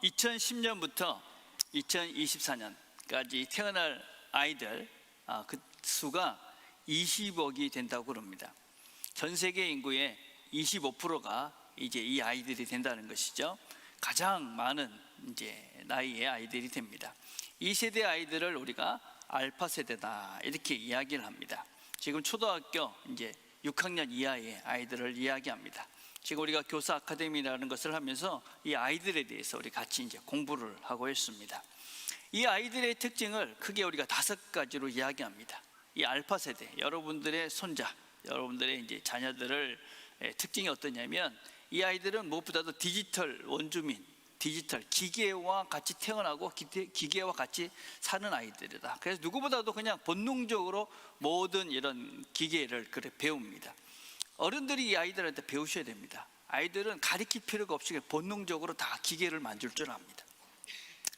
2010년부터 2024년까지 태어날 아이들 그 수가 20억이 된다고 그럽니다. 전 세계 인구의 25%가 이제 이 아이들이 된다는 것이죠. 가장 많은 이제 나이의 아이들이 됩니다. 이 세대 아이들을 우리가 알파 세대다 이렇게 이야기를 합니다. 지금 초등학교 이제 6학년 이하의 아이들을 이야기합니다. 지금 우리가 교사 아카데미라는 것을 하면서 이 아이들에 대해서 우리 같이 이제 공부를 하고 있습니다. 이 아이들의 특징을 크게 우리가 5가지로 이야기합니다. 이 알파 세대, 여러분들의 손자, 여러분들의 이제 자녀들을 특징이 어떠냐면 이 아이들은 무엇보다도 디지털 원주민, 디지털 기계와 같이 태어나고 기계와 같이 사는 아이들이다. 그래서 누구보다도 그냥 본능적으로 모든 이런 기계를 그래 배웁니다. 어른들이 이 아이들한테 배우셔야 됩니다. 아이들은 가르칠 필요가 없이 본능적으로 다 기계를 만질 줄 압니다.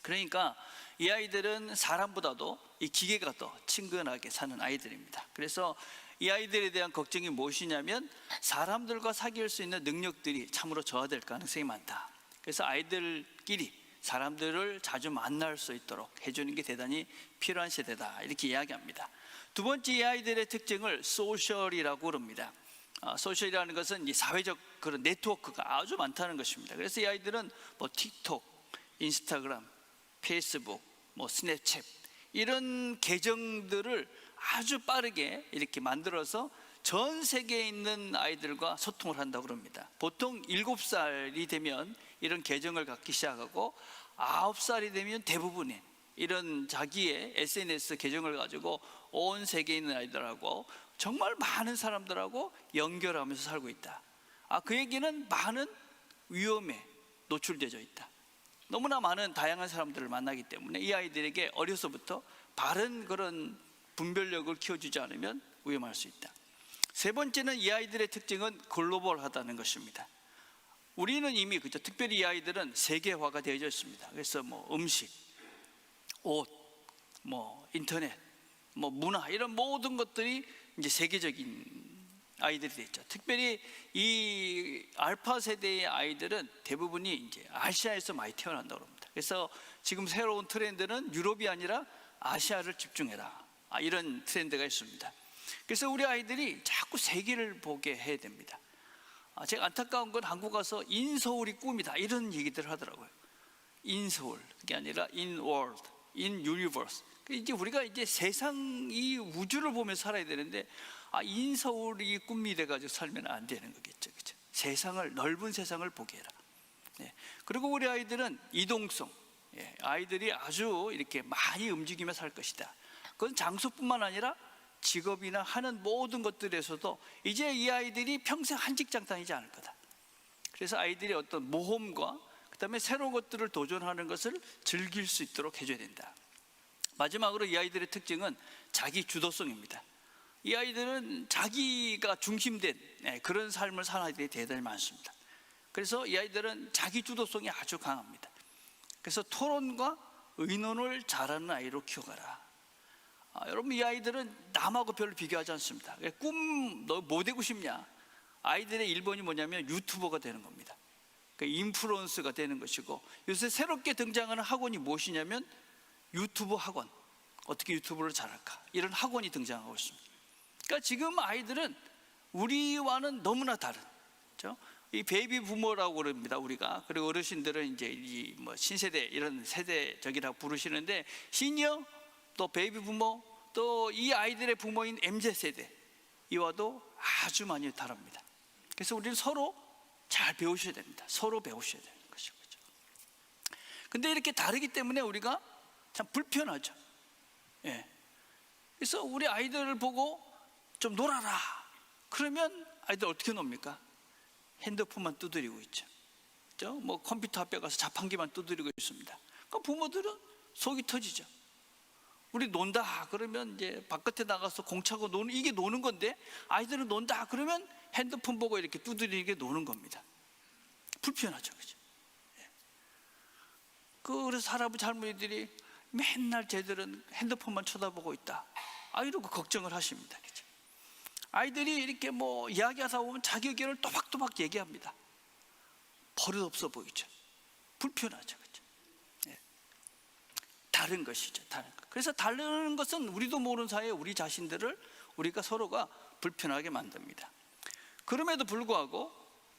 그러니까 이 아이들은 사람보다도 이 기계가 더 친근하게 사는 아이들입니다. 그래서 이 아이들에 대한 걱정이 무엇이냐면 사람들과 사귈 수 있는 능력들이 참으로 저하될 가능성이 많다. 그래서 아이들끼리 사람들을 자주 만날 수 있도록 해주는 게 대단히 필요한 세대다 이렇게 이야기합니다. 두 번째, 이 아이들의 특징을 소셜이라고 그럽니다. 소셜이라는 것은 이 사회적 그런 네트워크가 아주 많다는 것입니다. 그래서 이 아이들은 뭐 틱톡, 인스타그램, 페이스북, 뭐 스냅챗 이런 계정들을 아주 빠르게 이렇게 만들어서 전 세계에 있는 아이들과 소통을 한다고 그럽니다. 보통 7살이 되면 이런 계정을 갖기 시작하고 9살이 되면 대부분의 이런 자기의 SNS 계정을 가지고 온 세계에 있는 아이들하고 정말 많은 사람들하고 연결하면서 살고 있다. 그 얘기는 많은 위험에 노출되어 있다. 너무나 많은 다양한 사람들을 만나기 때문에 이 아이들에게 어려서부터 바른 그런 분별력을 키워주지 않으면 위험할 수 있다. 세 번째는 이 아이들의 특징은 글로벌하다는 것입니다. 우리는 이미 그죠. 특별히 이 아이들은 세계화가 되어져 있습니다. 그래서 뭐 음식, 옷, 뭐 인터넷, 뭐 문화 이런 모든 것들이 이제 세계적인 아이들이 됐죠. 특별히 이 알파 세대의 아이들은 대부분이 이제 아시아에서 많이 태어난다고 합니다. 그래서 지금 새로운 트렌드는 유럽이 아니라 아시아를 집중해라 이런 트렌드가 있습니다. 그래서 우리 아이들이 자꾸 세계를 보게 해야 됩니다. 제가 안타까운 건 한국 가서 인서울이 꿈이다 이런 얘기들을 하더라고요. 인서울 그게 아니라 인월드, 인유니버스. 이제 우리가 이제 세상 이 우주를 보면서 살아야 되는데 인서울이 꿈이 돼가지고 살면 안 되는 거겠죠, 그렇죠? 세상을 넓은 세상을 보게 해라. 그리고 우리 아이들은 이동성, 아이들이 아주 이렇게 많이 움직이며 살 것이다. 그건 장소뿐만 아니라 직업이나 하는 모든 것들에서도 이제 이 아이들이 평생 한 직장 다니지 않을 거다. 그래서 아이들이 어떤 모험과 그다음에 새로운 것들을 도전하는 것을 즐길 수 있도록 해줘야 된다. 마지막으로 이 아이들의 특징은 자기 주도성입니다. 이 아이들은 자기가 중심된 그런 삶을 사는 아이들이 대단히 많습니다. 그래서 이 아이들은 자기 주도성이 아주 강합니다. 그래서 토론과 의논을 잘하는 아이로 키워가라. 여러분 이 아이들은 남하고 별로 비교하지 않습니다. 꿈 너 뭐 되고 싶냐? 아이들의 1번이 뭐냐면 유튜버가 되는 겁니다. 인플루언서가 되는 것이고 요새 새롭게 등장하는 학원이 무엇이냐면 유튜브 학원. 어떻게 유튜브를 잘할까? 이런 학원이 등장하고 있습니다. 그러니까 지금 아이들은 우리와는 너무나 다른, 그렇죠? 이 베이비 부모라고 그럽니다 우리가. 그리고 어르신들은 이제 이 뭐 신세대 이런 세대적이라고 부르시는데 시니어 또 베이비 부모 또 이 아이들의 부모인 MZ 세대 이와도 아주 많이 다릅니다. 그래서 우리는 서로 잘 배우셔야 됩니다. 서로 배우셔야 되는 것이죠. 근데 이렇게 다르기 때문에 우리가 참 불편하죠. 그래서 우리 아이들을 보고 좀 놀아라 그러면 아이들 어떻게 놉니까? 핸드폰만 두드리고 있죠. 그렇죠? 뭐 컴퓨터 앞에 가서 자판기만 두드리고 있습니다. 그러니까 부모들은 속이 터지죠. 우리 논다 그러면 이제 바깥에 나가서 공 차고 노는 이게 노는 건데 아이들은 논다 그러면 핸드폰 보고 이렇게 두드리는 게 노는 겁니다. 불편하죠, 그죠? 그래서 할아버지 할머니들이 맨날 쟤들은 핸드폰만 쳐다보고 있다. 이러고 걱정을 하십니다, 그죠? 아이들이 이렇게 뭐 이야기하다 보면 자기 의견을 또박또박 얘기합니다. 버릇없어 보이죠. 불편하죠. 그렇죠? 예. 다른 것이죠. 다른 것. 그래서 다른 것은 우리도 모르는 사이에 우리 자신들을 우리가 서로가 불편하게 만듭니다. 그럼에도 불구하고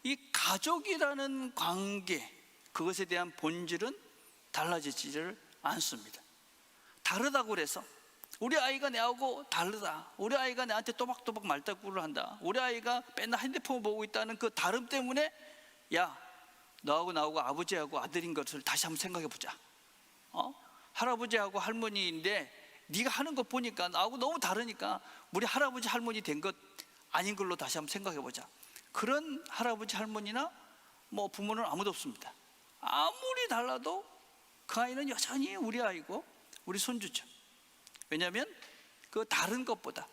이 가족이라는 관계, 그것에 대한 본질은 달라지지를 않습니다. 다르다고 그래서 우리 아이가 내하고 다르다, 우리 아이가 내한테 또박또박 말다꾸를 한다, 우리 아이가 맨날 핸드폰을 보고 있다는 그 다름 때문에 야, 너하고 나하고 아버지하고 아들인 것을 다시 한번 생각해 보자. 할아버지하고 할머니인데 네가 하는 것 보니까 나하고 너무 다르니까 우리 할아버지 할머니 된 것 아닌 걸로 다시 한번 생각해 보자. 그런 할아버지 할머니나 뭐 부모는 아무도 없습니다. 아무리 달라도 그 아이는 여전히 우리 아이고 우리 손주죠. 왜냐하면 그 다른 것보다,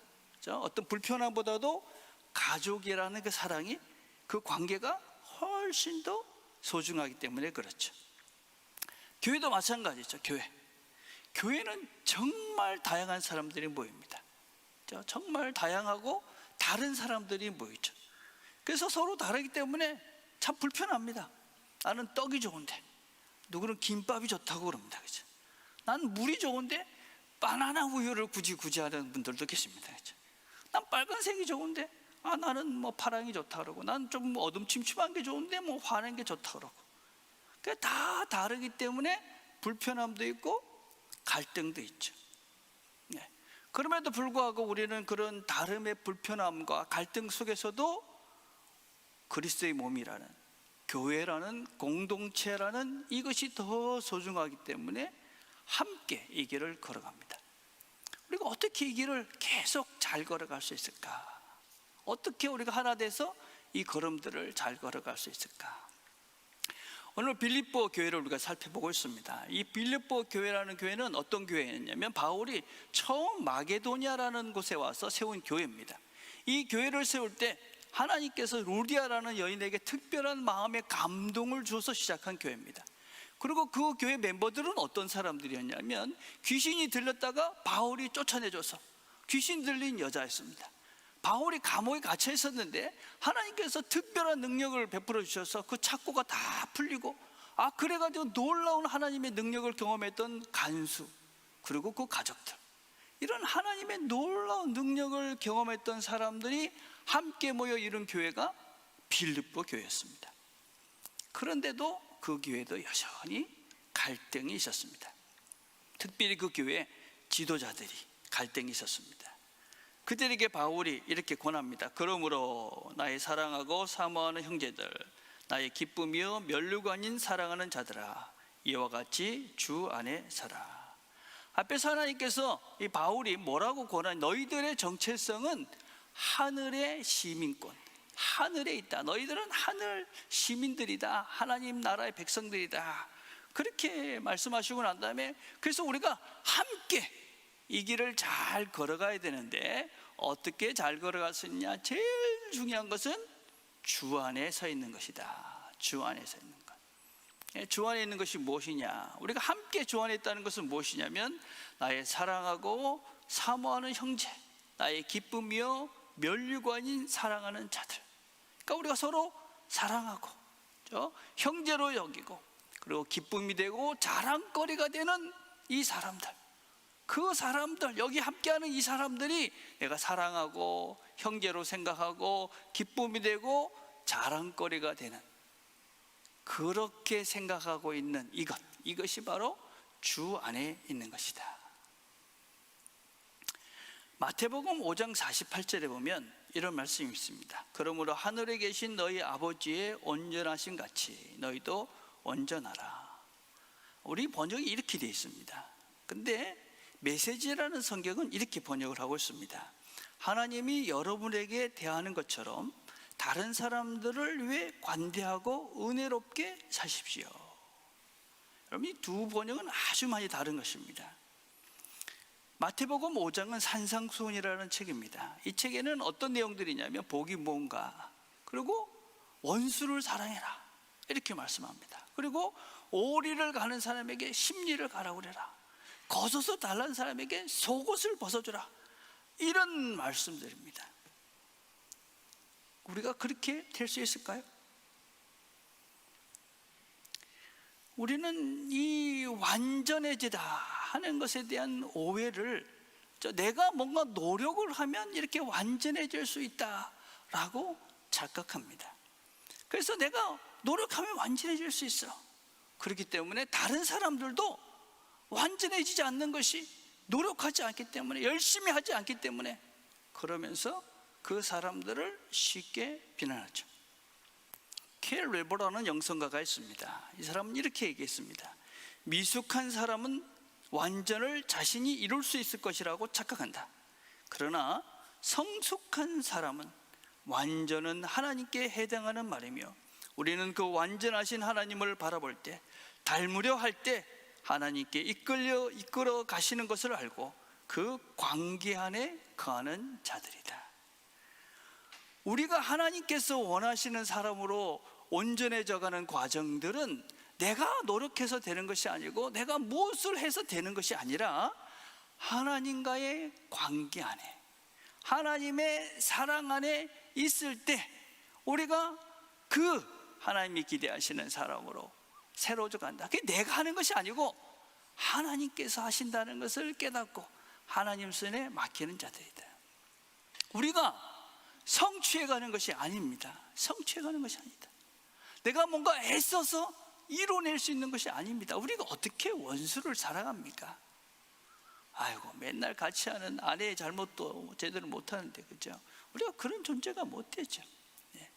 어떤 불편함보다도 가족이라는 그 사랑이, 그 관계가 훨씬 더 소중하기 때문에 그렇죠. 교회도 마찬가지죠. 교회는 정말 다양한 사람들이 모입니다. 정말 다양하고 다른 사람들이 모이죠. 그래서 서로 다르기 때문에 참 불편합니다. 나는 떡이 좋은데 누구는 김밥이 좋다고 그럽니다. 그죠? 난 물이 좋은데 바나나 우유를 굳이 하는 분들도 계십니다. 그죠? 난 빨간색이 좋은데 나는 뭐 파랑이 좋다 그러고, 난 좀 어둠침침한 게 좋은데 뭐 환한 게 좋다 그러고. 그러니까 다 다르기 때문에 불편함도 있고 갈등도 있죠. 네. 그럼에도 불구하고 우리는 그런 다름의 불편함과 갈등 속에서도 그리스도의 몸이라는, 교회라는, 공동체라는 이것이 더 소중하기 때문에 함께 이 길을 걸어갑니다. 우리가 어떻게 이 길을 계속 잘 걸어갈 수 있을까? 어떻게 우리가 하나 돼서 이 걸음들을 잘 걸어갈 수 있을까? 오늘 빌립보 교회를 우리가 살펴보고 있습니다. 이 빌립보 교회라는 교회는 어떤 교회였냐면 바울이 처음 마게도냐라는 곳에 와서 세운 교회입니다. 이 교회를 세울 때 하나님께서 루디아라는 여인에게 특별한 마음의 감동을 주어서 시작한 교회입니다. 그리고 그 교회 멤버들은 어떤 사람들이었냐면 귀신이 들렸다가 바울이 쫓아내줘서 귀신 들린 여자였습니다. 바울이 감옥에 갇혀 있었는데 하나님께서 특별한 능력을 베풀어 주셔서 그 착고가 다 풀리고, 그래가지고 놀라운 하나님의 능력을 경험했던 간수, 그리고 그 가족들, 이런 하나님의 놀라운 능력을 경험했던 사람들이 함께 모여 이룬 교회가 빌립보 교회였습니다. 그런데도 그 교회도 여전히 갈등이 있었습니다. 특별히 그 교회 지도자들이 갈등이 있었습니다. 그들에게 바울이 이렇게 권합니다. 그러므로 나의 사랑하고 사모하는 형제들, 나의 기쁨이요 면류관인 사랑하는 자들아, 이와 같이 주 안에 살아. 앞에서 하나님께서 이 바울이 뭐라고 권하냐, 너희들의 정체성은 하늘의 시민권, 하늘에 있다. 너희들은 하늘 시민들이다. 하나님 나라의 백성들이다. 그렇게 말씀하시고 난 다음에, 그래서 우리가 함께 이 길을 잘 걸어가야 되는데 어떻게 잘 걸어갈 수 있냐? 제일 중요한 것은 주 안에 서 있는 것이다. 주 안에 서 있는 것. 주 안에 있는 것이 무엇이냐? 우리가 함께 주 안에 있다는 것은 무엇이냐면 나의 사랑하고 사모하는 형제, 나의 기쁨이요 면류관인 사랑하는 자들. 그러니까 우리가 서로 사랑하고 형제로 여기고, 그리고 기쁨이 되고 자랑거리가 되는 이 사람들, 그 사람들, 여기 함께하는 이 사람들이 내가 사랑하고 형제로 생각하고 기쁨이 되고 자랑거리가 되는, 그렇게 생각하고 있는 이것이 바로 주 안에 있는 것이다. 마태복음 5장 48절에 보면 이런 말씀이 있습니다. 그러므로 하늘에 계신 너희 아버지의 온전하신 같이 너희도 온전하라. 우리 번역이 이렇게 되어 있습니다. 근데 메시지라는 성경은 이렇게 번역을 하고 있습니다. 하나님이 여러분에게 대하는 것처럼 다른 사람들을 위해 관대하고 은혜롭게 사십시오. 여러분, 이 두 번역은 아주 많이 다른 것입니다. 마태복음 5장은 산상수훈이라는 책입니다. 이 책에는 어떤 내용들이냐면 복이 뭔가, 그리고 원수를 사랑해라 이렇게 말씀합니다. 그리고 오리를 가는 사람에게 십리를 가라고 그래라, 겉옷을 달란 사람에게 속옷을 벗어주라, 이런 말씀들입니다. 우리가 그렇게 될 수 있을까요? 우리는 이 완전해지다 하는 것에 대한 오해를, 내가 뭔가 노력을 하면 이렇게 완전해질 수 있다라고 착각합니다. 그래서 내가 노력하면 완전해질 수 있어. 그렇기 때문에 다른 사람들도 완전해지지 않는 것이 노력하지 않기 때문에, 열심히 하지 않기 때문에, 그러면서 그 사람들을 쉽게 비난하죠. 켈 웨버라는 영성가가 있습니다. 이 사람은 이렇게 얘기했습니다. 미숙한 사람은 완전을 자신이 이룰 수 있을 것이라고 착각한다. 그러나 성숙한 사람은 완전은 하나님께 해당하는 말이며, 우리는 그 완전하신 하나님을 바라볼 때, 닮으려 할 때 하나님께 이끌어 가시는 것을 알고 그 관계 안에 거하는 자들이다. 우리가 하나님께서 원하시는 사람으로 온전해져가는 과정들은 내가 노력해서 되는 것이 아니고, 내가 무엇을 해서 되는 것이 아니라, 하나님과의 관계 안에, 하나님의 사랑 안에 있을 때 우리가 그 하나님이 기대하시는 사람으로 새로워져 간다. 그게 내가 하는 것이 아니고 하나님께서 하신다는 것을 깨닫고 하나님 손에 맡기는 자들이다. 우리가 성취해가는 것이 아닙니다. 성취해가는 것이 아니다. 내가 뭔가 애써서 이뤄낼 수 있는 것이 아닙니다. 우리가 어떻게 원수를 사랑합니까? 아이고, 맨날 같이 하는 아내의 잘못도 제대로 못하는데, 그죠? 우리가 그런 존재가 못 되죠. 네.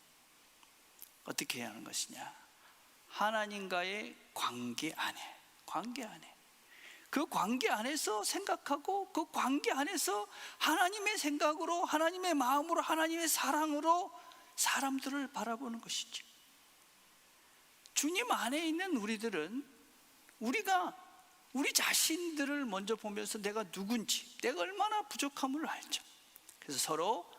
어떻게 해야 하는 것이냐? 하나님과의 관계 안에, 그 관계 안에서 생각하고, 그 관계 안에서 하나님의 생각으로, 하나님의 마음으로, 하나님의 사랑으로 사람들을 바라보는 것이죠. 주님 안에 있는 우리들은 우리가 우리 자신들을 먼저 보면서 내가 누군지, 내가 얼마나 부족함을 알죠. 그래서 서로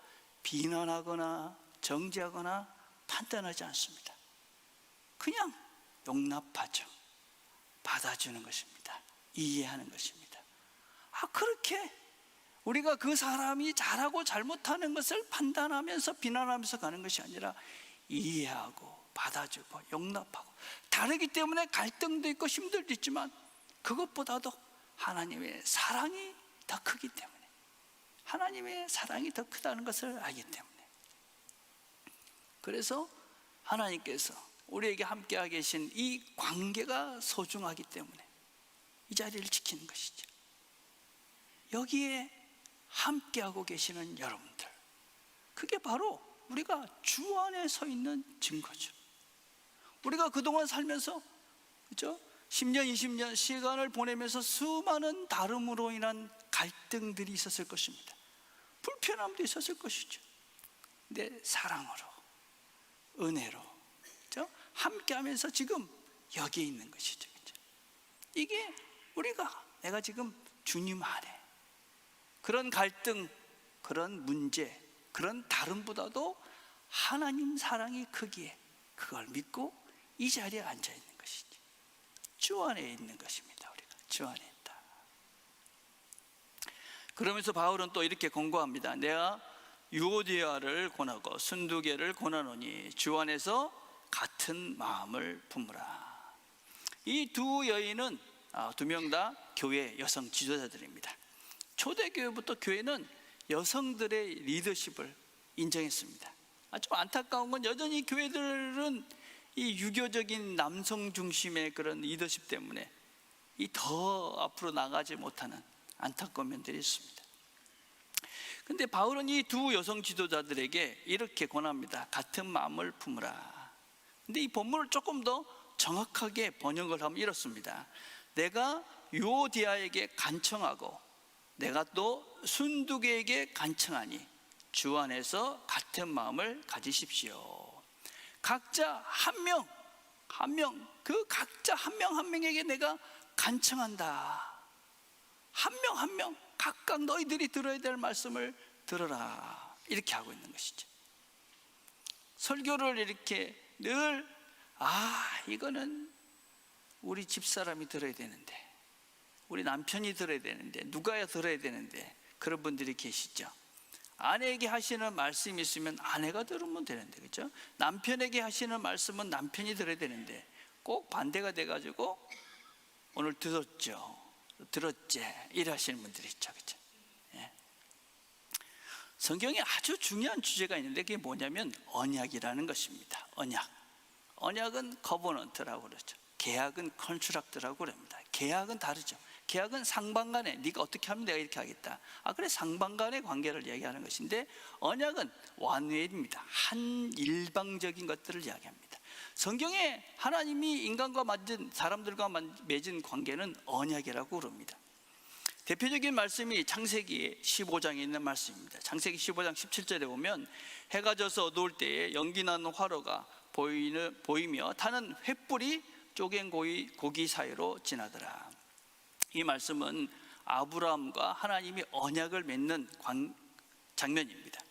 비난하거나 정죄하거나 판단하지 않습니다. 그냥 용납하죠. 받아주는 것입니다. 이해하는 것입니다. 그렇게 우리가 그 사람이 잘하고 잘못하는 것을 판단하면서 비난하면서 가는 것이 아니라, 이해하고 받아주고 용납하고, 다르기 때문에 갈등도 있고 힘들도 있지만, 그것보다도 하나님의 사랑이 더 크기 때문에, 하나님의 사랑이 더 크다는 것을 알기 때문에, 그래서 하나님께서 우리에게 함께하고 계신 이 관계가 소중하기 때문에 이 자리를 지키는 것이죠. 여기에 함께하고 계시는 여러분들, 그게 바로 우리가 주 안에 서 있는 증거죠. 우리가 그동안 살면서, 그렇죠? 10년, 20년 시간을 보내면서 수많은 다름으로 인한 갈등들이 있었을 것입니다. 불편함도 있었을 것이죠. 근데 사랑으로, 은혜로, 그렇죠? 함께하면서 지금 여기에 있는 것이죠. 그렇죠? 이게 내가 지금 주님 안에 그런 갈등, 그런 문제, 그런 다름보다도 하나님 사랑이 크기에 그걸 믿고 이 자리에 앉아 있는 것이지. 주 안에 있는 것입니다. 우리가 주 안에 있다. 그러면서 바울은 또 이렇게 권고합니다. 내가 유오디아를 권하고 순두계를 권하노니 주 안에서 같은 마음을 품으라. 이 두 여인은 두 명 다 교회 여성 지도자들입니다. 초대교회부터 교회는 여성들의 리더십을 인정했습니다. 좀 안타까운 건 여전히 교회들은 이 유교적인 남성 중심의 그런 리더십 때문에 더 앞으로 나가지 못하는 안타까운 면들이 있습니다. 근데 바울은 이 두 여성 지도자들에게 이렇게 권합니다. 같은 마음을 품으라. 근데 이 본문을 조금 더 정확하게 번역을 하면 이렇습니다. 내가 유오디아에게 간청하고 내가 또 순두계에게 간청하니 주 안에서 같은 마음을 가지십시오. 각자 한 명, 그 각자 한 명 한 명에게 내가 간청한다. 한 명 한 명 각각 너희들이 들어야 될 말씀을 들어라. 이렇게 하고 있는 것이죠. 설교를 이렇게 늘 이거는 우리 집사람이 들어야 되는데, 우리 남편이 들어야 되는데, 누가 들어야 되는데, 그런 분들이 계시죠. 아내에게 하시는 말씀이 있으면 아내가 들으면 되는데, 그렇죠? 남편에게 하시는 말씀은 남편이 들어야 되는데 꼭 반대가 돼가지고 오늘 들었지 이래 하시는 분들이 있죠. 그렇죠? 예. 성경에 아주 중요한 주제가 있는데 그게 뭐냐면 언약이라는 것입니다. 언약은 커버넌트라고 그러죠. 계약은 컨트랙트라고 그럽니다. 계약은 다르죠. 계약은 상반간에 네가 어떻게 하면 내가 이렇게 하겠다. 그래, 상반간의 관계를 이야기하는 것인데 언약은 원웨이입니다. 한 일방적인 것들을 이야기합니다. 성경에 하나님이 인간과 사람들과 맺은 관계는 언약이라고 그럽니다. 대표적인 말씀이 창세기 15장에 있는 말씀입니다. 창세기 15장 17절에 보면 해가 져서 어두울 때에 연기 나는 화로가 보이며 타는 횃불이 쪼갠 고기 사이로 지나더라. 이 말씀은 아브라함과 하나님이 언약을 맺는 장면입니다.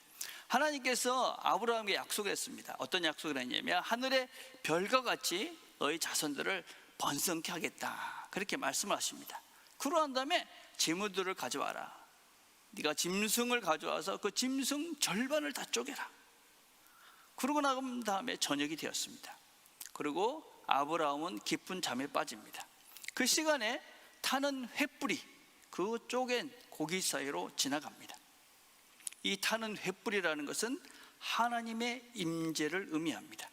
하나님께서 아브라함에게 약속을 했습니다. 어떤 약속을 했냐면 하늘의 별과 같이 너희 자손들을 번성케 하겠다, 그렇게 말씀을 하십니다. 그러한 다음에 재물들을 가져와라. 네가 짐승을 가져와서 그 짐승 절반을 다 쪼개라. 그러고 난 다음에 저녁이 되었습니다. 그리고 아브라함은 깊은 잠에 빠집니다. 그 시간에 타는 횃불이 그 쪼갠 고기 사이로 지나갑니다. 이 타는 횃불이라는 것은 하나님의 임재를 의미합니다.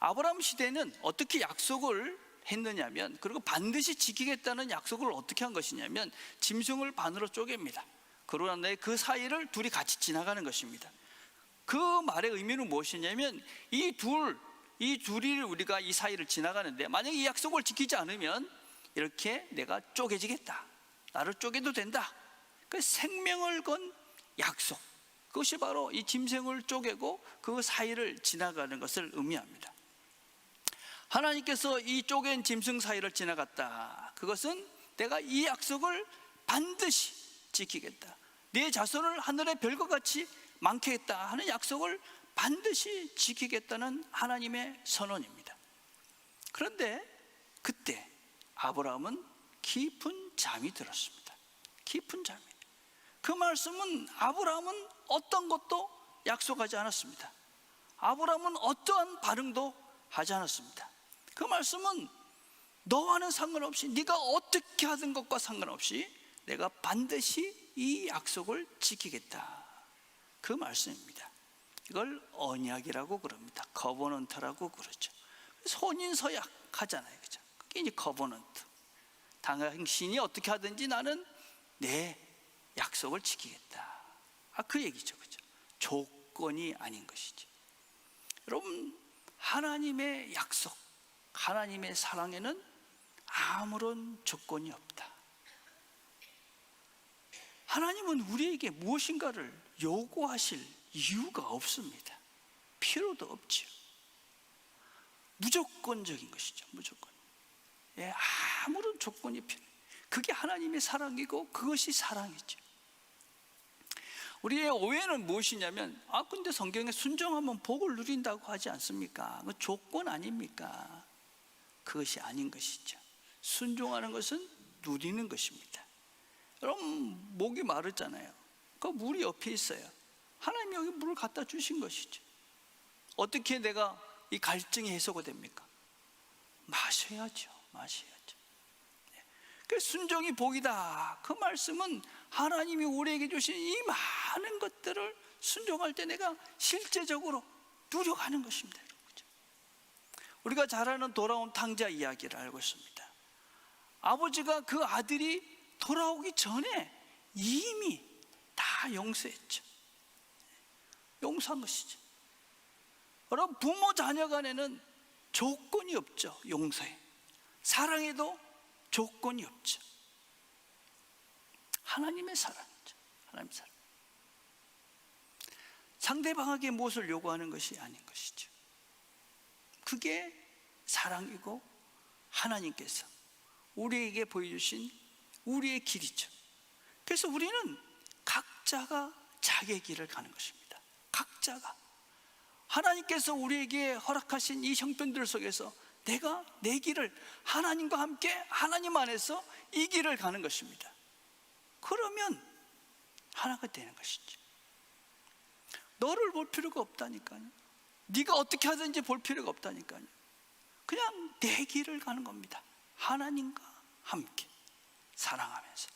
아브라함 시대는 어떻게 약속을 했느냐면, 그리고 반드시 지키겠다는 약속을 어떻게 한 것이냐면 짐승을 반으로 쪼갭니다. 그러나 그 사이를 둘이 같이 지나가는 것입니다. 그 말의 의미는 무엇이냐면 이 둘이 우리가 이 사이를 지나가는데 만약에 이 약속을 지키지 않으면 이렇게 내가 쪼개지겠다, 나를 쪼개도 된다. 그 생명을 건 약속, 그것이 바로 이 짐승을 쪼개고 그 사이를 지나가는 것을 의미합니다. 하나님께서 이 쪼갠 짐승 사이를 지나갔다. 그것은 내가 이 약속을 반드시 지키겠다, 내 자손을 하늘의 별과 같이 많게 했다 하는 약속을 반드시 지키겠다는 하나님의 선언입니다. 그런데 그때 아브라함은 깊은 잠이 들었습니다. 깊은 잠이. 그 말씀은 아브라함은 어떤 것도 약속하지 않았습니다. 아브라함은 어떠한 반응도 하지 않았습니다. 그 말씀은 너와는 상관없이, 네가 어떻게 하든 것과 상관없이 내가 반드시 이 약속을 지키겠다, 그 말씀입니다. 이걸 언약이라고 그럽니다. 커버넌트라고 그러죠. 혼인서약 하잖아요, 그죠? 그게 이제 커버넌트. 당신이 어떻게 하든지 나는 내 약속을 지키겠다, 그 얘기죠, 그죠? 조건이 아닌 것이지. 여러분, 하나님의 약속, 하나님의 사랑에는 아무런 조건이 없다. 하나님은 우리에게 무엇인가를 요구하실 이유가 없습니다. 필요도 없지요. 무조건적인 것이죠. 무조건. 아무런 조건이 필요해요. 그게 하나님의 사랑이고 그것이 사랑이죠. 우리의 오해는 무엇이냐면 근데 성경에 순종하면 복을 누린다고 하지 않습니까? 그 조건 아닙니까? 그것이 아닌 것이죠. 순종하는 것은 누리는 것입니다. 여러분, 목이 마르잖아요. 그 물이 옆에 있어요. 하나님이 여기 물을 갖다 주신 것이죠. 어떻게 내가 이 갈증이 해소가 됩니까? 마셔야죠. 그 순종이 복이다, 그 말씀은 하나님이 우리에게 주신 이 많은 것들을 순종할 때 내가 실제적으로 누려가는 것입니다. 우리가 잘 아는 돌아온 탕자 이야기를 알고 있습니다. 아버지가 그 아들이 돌아오기 전에 이미 다 용서했죠. 용서한 것이죠. 여러분, 부모 자녀 간에는 조건이 없죠. 용서에, 사랑에도 조건이 없죠. 하나님의 사랑이죠. 하나님의 사랑. 상대방에게 무엇을 요구하는 것이 아닌 것이죠. 그게 사랑이고 하나님께서 우리에게 보여주신 우리의 길이죠. 그래서 우리는 각자가 자기의 길을 가는 것입니다. 각자가 하나님께서 우리에게 허락하신 이 형편들 속에서 내가 내 길을 하나님과 함께 하나님 안에서 이 길을 가는 것입니다. 그러면 하나가 되는 것이죠. 너를 볼 필요가 없다니까요. 네가 어떻게 하든지 볼 필요가 없다니까요. 그냥 내 길을 가는 겁니다. 하나님과 함께 사랑하면서.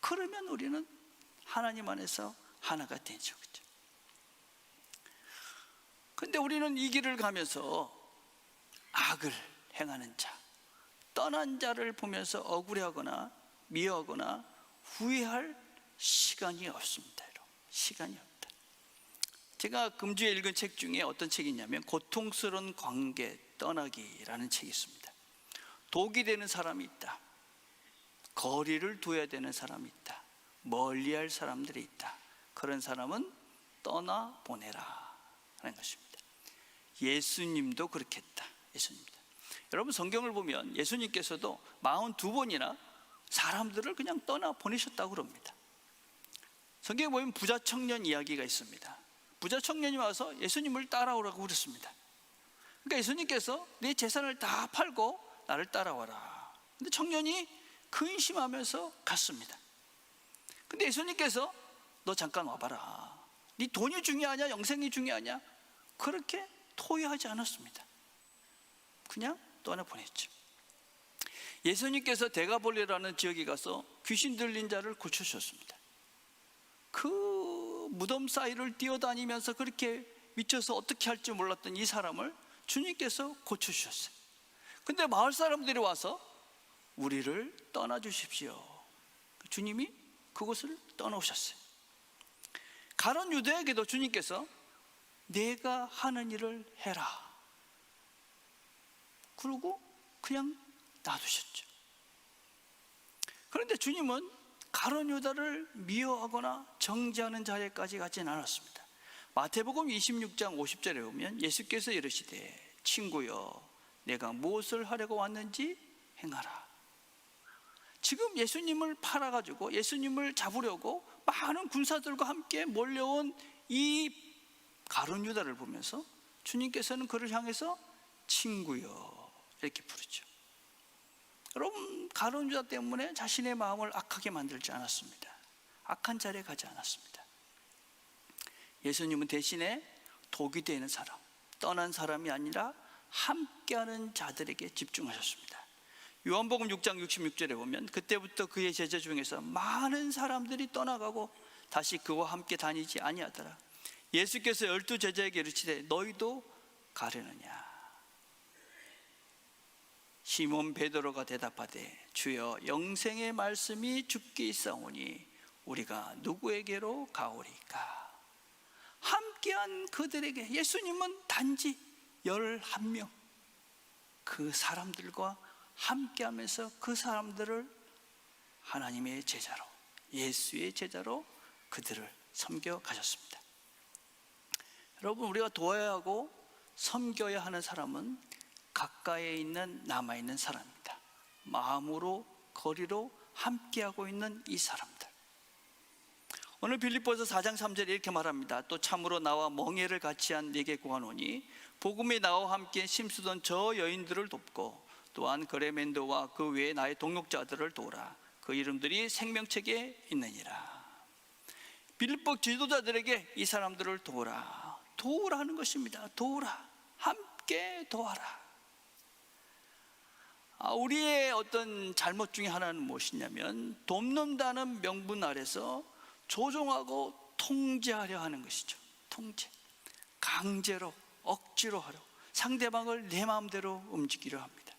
그러면 우리는 하나님 안에서 하나가 되죠. 그렇죠? 근데 우리는 이 길을 가면서 악을 행하는 자, 떠난 자를 보면서 억울해하거나 미워하거나 후회할 시간이 없습니다. 여러분. 시간이 없다. 제가 금주에 읽은 책 중에 어떤 책이 있냐면 고통스러운 관계 떠나기라는 책이 있습니다. 독이 되는 사람이 있다. 거리를 둬야 되는 사람이 있다. 멀리할 사람들이 있다. 그런 사람은 떠나보내라 하는 것입니다. 예수님도 그렇게 했다. 예수님도. 여러분 성경을 보면 예수님께서도 42번이나 사람들을 그냥 떠나보내셨다고 그럽니다. 성경에 보면 부자 청년 이야기가 있습니다. 부자 청년이 와서 예수님을 따라오라고 그랬습니다. 그러니까 예수님께서 내 재산을 다 팔고 나를 따라와라. 근데 청년이 근심하면서 갔습니다. 근데 예수님께서 너 잠깐 와봐라. 네 돈이 중요하냐 영생이 중요하냐 그렇게 토의하지 않았습니다. 그냥 떠나보냈죠. 예수님께서 데가볼리라는 지역에 가서 귀신 들린 자를 고쳐주셨습니다. 그 무덤 사이를 뛰어다니면서 그렇게 미쳐서 어떻게 할지 몰랐던 이 사람을 주님께서 고쳐주셨어요. 근데 마을 사람들이 와서 우리를 떠나주십시오. 주님이 그곳을 떠나오셨어요. 가룟 유다에게도 주님께서 내가 하는 일을 해라. 그러고 그냥 놔두셨죠. 그런데 주님은 가룟 유다를 미워하거나 정죄하는 자리까지 가진 않았습니다. 마태복음 26장 50절에 보면 예수께서 이르시되 친구여 내가 무엇을 하려고 왔는지 행하라. 지금 예수님을 팔아가지고 예수님을 잡으려고 많은 군사들과 함께 몰려온 이 가룟 유다를 보면서 주님께서는 그를 향해서 친구여 이렇게 부르죠. 여러분 가룟 유다 때문에 자신의 마음을 악하게 만들지 않았습니다. 악한 자리에 가지 않았습니다. 예수님은 대신에 독이 되는 사람, 떠난 사람이 아니라 함께하는 자들에게 집중하셨습니다. 요한복음 6장 66절에 보면 그때부터 그의 제자 중에서 많은 사람들이 떠나가고 다시 그와 함께 다니지 아니하더라. 예수께서 12 제자에게 이르시되 너희도 가려느냐. 시몬 베드로가 대답하되 주여 영생의 말씀이 주께 있사오니 우리가 누구에게로 가오리까. 함께한 그들에게 예수님은 단지 11명 그 사람들과 함께하면서 그 사람들을 하나님의 제자로 예수의 제자로 그들을 섬겨 가셨습니다. 여러분 우리가 도와야 하고 섬겨야 하는 사람은 가까이에 있는 남아있는 사람입니다. 마음으로 거리로 함께하고 있는 이 사람들. 오늘 빌립보서 4장 3절에 이렇게 말합니다. 또 참으로 나와 멍에를 같이 한 네게 구하노니 복음에 나와 함께 심수던 저 여인들을 돕고 또한 그레멘도와 그 외에 나의 동역자들을 도우라. 그 이름들이 생명책에 있느니라. 빌립보 지도자들에게 이 사람들을 도우라. 도우라는 것입니다. 도우라. 함께 도와라. 우리의 어떤 잘못 중에 하나는 무엇이냐면 돕는다는 명분 아래서 조종하고 통제하려 하는 것이죠. 통제. 강제로 억지로 하려 상대방을 내 마음대로 움직이려 합니다.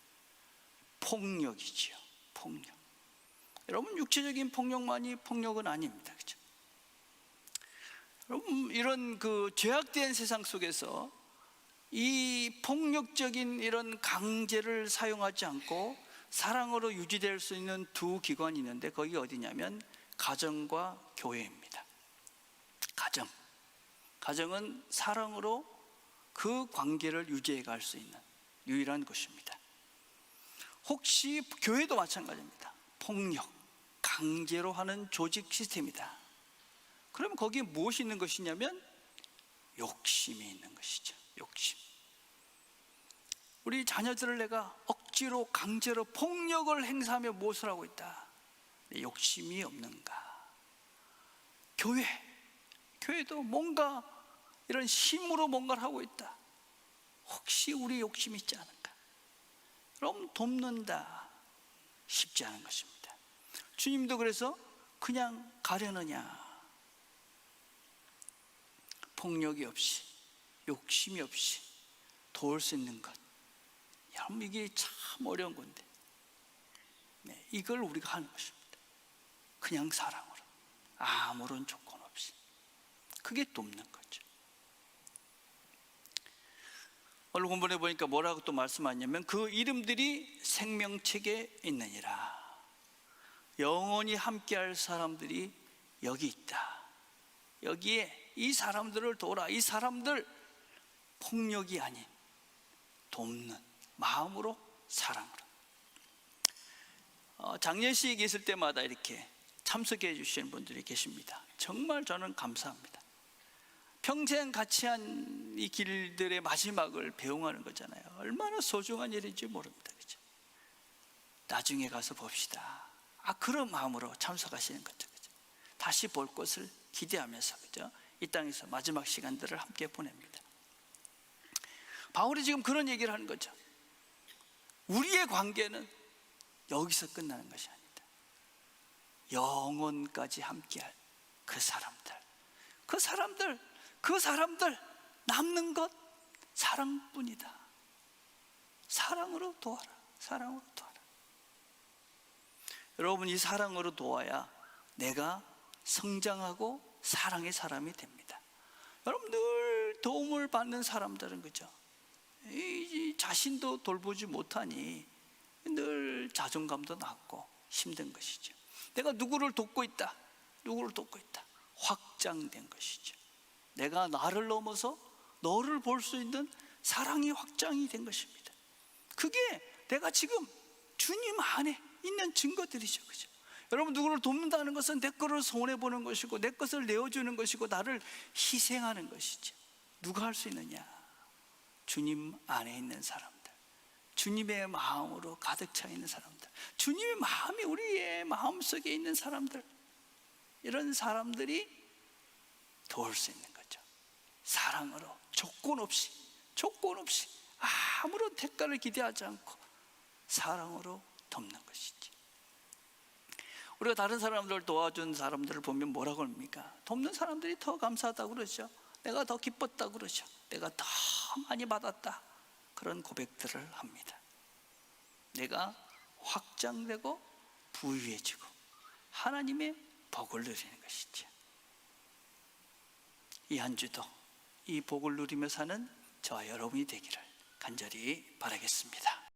폭력이지요. 폭력. 여러분 육체적인 폭력만이 폭력은 아닙니다. 그렇죠? 여러분 이런 그 죄악된 세상 속에서 이 폭력적인 이런 강제를 사용하지 않고 사랑으로 유지될 수 있는 두 기관이 있는데 거기 어디냐면 가정과 교회입니다. 가정은 사랑으로 그 관계를 유지해 갈 수 있는 유일한 곳입니다. 혹시 교회도 마찬가지입니다. 폭력, 강제로 하는 조직 시스템이다. 그러면 거기에 무엇이 있는 것이냐면 욕심이 있는 것이죠. 욕심. 우리 자녀들을 내가 억지로 강제로 폭력을 행사하며 무엇을 하고 있다? 욕심이 없는가? 교회도 뭔가 이런 힘으로 뭔가를 하고 있다. 혹시 우리 욕심이 있지 않은가? 그럼 돕는다 쉽지 않은 것입니다. 주님도 그래서 그냥 가려느냐, 폭력이 없이 욕심이 없이 도울 수 있는 것, 여러분 이게 참 어려운 건데, 네, 이걸 우리가 하는 것입니다. 그냥 사랑으로, 아무런 조건 없이. 그게 돕는 거죠. 오늘 본문에 보니까 뭐라고 또 말씀하냐면, 그 이름들이 생명책에 있느니라. 영원히 함께할 사람들이 여기 있다. 여기에 이 사람들을 도우라. 이 사람들 폭력이 아닌 돕는 마음으로, 사랑으로. 장례식이 있을 때마다 이렇게 참석해 주시는 분들이 계십니다. 정말 저는 감사합니다. 평생 같이 한 이 길들의 마지막을 배웅하는 거잖아요. 얼마나 소중한 일인지 모릅니다. 그죠? 나중에 가서 봅시다. 그런 마음으로 참석하시는 거죠. 그죠? 다시 볼 것을 기대하면서, 그죠? 이 땅에서 마지막 시간들을 함께 보냅니다. 바울이 지금 그런 얘기를 하는 거죠. 우리의 관계는 여기서 끝나는 것이 아니다. 영원까지 함께할 그 사람들 남는 것 사랑뿐이다. 사랑으로 도와라. 사랑으로 도와라. 여러분, 이 사랑으로 도와야 내가 성장하고 사랑의 사람이 됩니다. 여러분, 늘 도움을 받는 사람들은, 그죠? 이 자신도 돌보지 못하니 늘 자존감도 낮고 힘든 것이죠. 내가 누구를 돕고 있다, 확장된 것이죠. 내가 나를 넘어서 너를 볼 수 있는 사랑이 확장이 된 것입니다. 그게 내가 지금 주님 안에 있는 증거들이죠. 그죠? 여러분, 누구를 돕는다는 것은 내 것을 손해보는 것이고, 내 것을 내어주는 것이고, 나를 희생하는 것이죠. 누가 할 수 있느냐? 주님 안에 있는 사람들, 주님의 마음으로 가득 차 있는 사람들, 주님의 마음이 우리의 마음속에 있는 사람들, 이런 사람들이 도울 수 있는 거죠. 사랑으로, 조건 없이 아무런 대가를 기대하지 않고 사랑으로 돕는 것이지. 우리가 다른 사람들을 도와준 사람들을 보면 뭐라고 합니까? 돕는 사람들이 더 감사하다고 그러죠. 내가 더 기뻤다고 그러죠. 내가 더 많이 받았다, 그런 고백들을 합니다. 내가 확장되고 부유해지고 하나님의 복을 누리는 것이죠. 이 한 주도 이 복을 누리며 사는 저와 여러분이 되기를 간절히 바라겠습니다.